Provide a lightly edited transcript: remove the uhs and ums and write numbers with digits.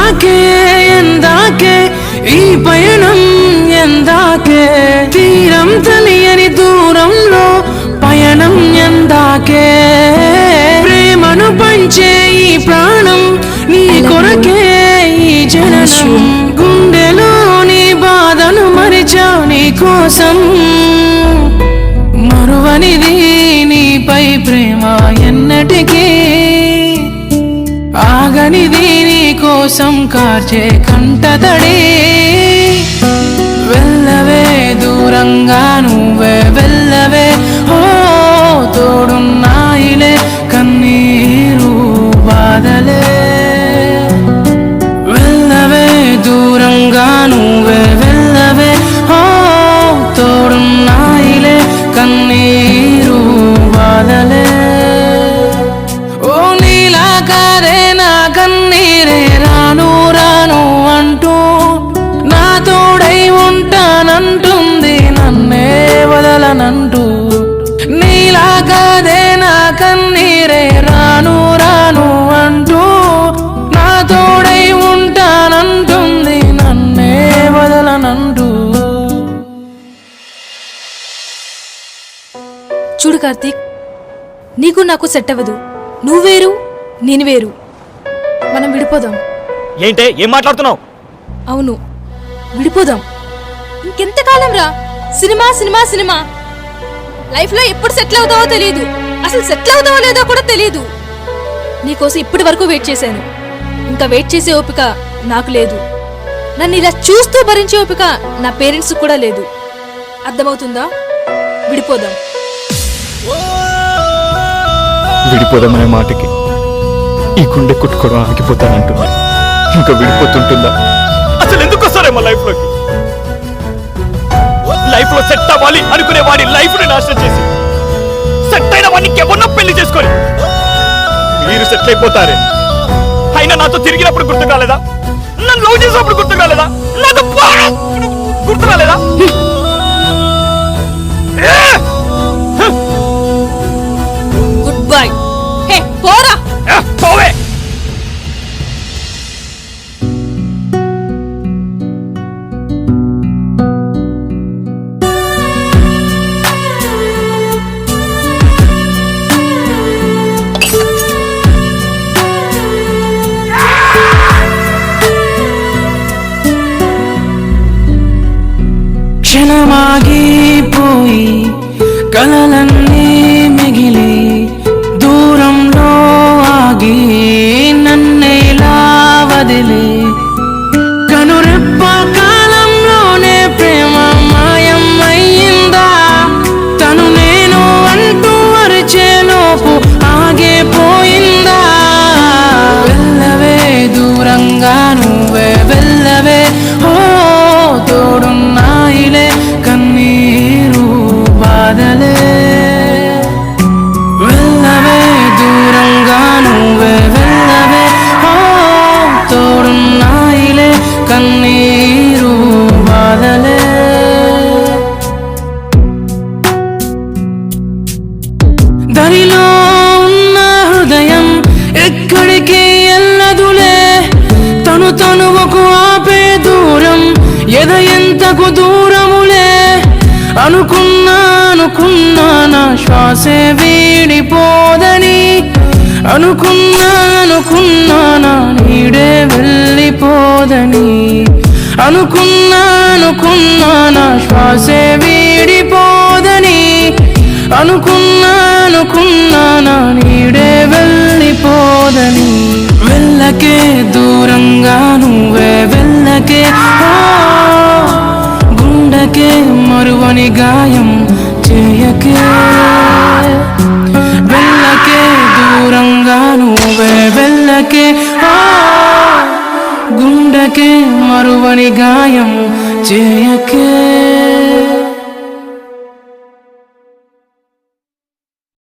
ఎందాకే ఎందాకే ఈ పయనం ఎందాకే తీరం తెలియని దూరంలో పయనం ఎందాకే ప్రేమను పంచే ఈ ప్రాణం నీ కొరకే ఈ జననం గుండెలోని బాధను మరిచా నీ కోసం మరువనిది నీపై ప్రేమ ఎన్నటికీ ఆగనిది నీ కోసం కార్చే కంటతడి వెళ్ళవే దూరంగా నువ్వే వెళ్ళవే ఓ తోడున్నాయిలే కన్నీరు బాధలే వెళ్ళవే దూరంగా నువ్వే వెళ్ళవే ఓ తోడున్నాయిలే కన్నీరు బాధలే ఓ నీలా కాదే నా కన్నీరే రాను రాను అంటూ నా తోడై ఉంటానంటుంది నన్నే వదలనంటూ నీలా కాదే నా కన్నీరే రాను రాను అంటూ నా తోడై ఉంటానంటుంది నన్నే వదలనంటూ. చూడు కార్తీక్, నీకు నాకు సెట్ అవ్వదు. నువ్వు వేరు నేను వేరు. మనం విడిపోదాం. ఏంటే ఏం మాట్లాడుతున్నావు? అవును, విడిపోదాం. ఇంకెంతకాలం రా సినిమా సినిమా సినిమా. లైఫ్ లో ఎప్పుడు సెటిల్ అవుతావో తెలియదు, అసలు సెటిల్ అవుతావో లేదో కూడా తెలియదు. నీకోసం ఇప్పటి వరకు వెయిట్ చేశాను. ఇంకా వెయిట్ చేసే ఓపిక నాకు లేదు. నన్ను ఇలా చూస్తూ భరించే ఓపిక నా పేరెంట్స్ కూడా లేదు. అర్థమవుతుందా? విడిపోదాం. విడిపోదామనే మాటకి ఈ గుండె కుట్టుకోవడం ఆగిపోతానంటుంది. ఇంకా విడిపోతుంటుందా? అసలు ఎందుకు వస్తారేమో లైఫ్ లోకి? లైఫ్ లో సెట్ అవ్వాలి అనుకునే వాడి లైఫ్ ని నాశనం చేసి సెట్ అయిన వాడిని ఎవరినో పెళ్లి చేసుకొని మీరు సెటిల్ అయిపోతారే. అయినా నాతో తిరిగినప్పుడు గుర్తు కాలేదా? నన్ను లవ్ చేసినప్పుడు గుర్తు కాలేదా? నాతో గుర్తు రాలేదా? Good bye. హే పోరా. పోవే. క్షణమాగిపోయి కలలన్నీ మిగిలి దూరంలో ఆగి నన్నేలా వదిలి కనురెప్ప కాలంలోనే ప్రేమ మాయం అయ్యిందా? తను నేను అంటూ అరిచేలోపు ఆగిపోయిందా? వెళ్ళవే దూరంగా నువ్వే వెళ్ళవే ఓ తోడున్నాయిలే కన్నీరు బాధలే వెళ్ళవే దూరంగా నువ్వే వెళ్ళవే ఓ తోడున్నాయిలే కన్నీరు బాధలే. దరిలో ఉన్న హృదయం ఎక్కడికి ఎల్లదులే తను తనువకు ఆపే దూరం ఎద ఎంతకు దూరములే అనుకున్నా నా శ్వాసే వీడిపోదని అనుకున్నా నా నీడే వెళ్ళిపోదని అనుకున్నా నా శ్వాసే వీడిపోదని అనుకున్నా నా నీడే వెళ్ళిపోదని వెళ్ళకే దూరంగా నువ్వే వెళ్ళకే గుండెకే మరువని గాయం చేయకే వెళ్ళకే దూరంగా నువ్వే వెళ్ళకే గుండెకే మరువని గాయం చేయకే.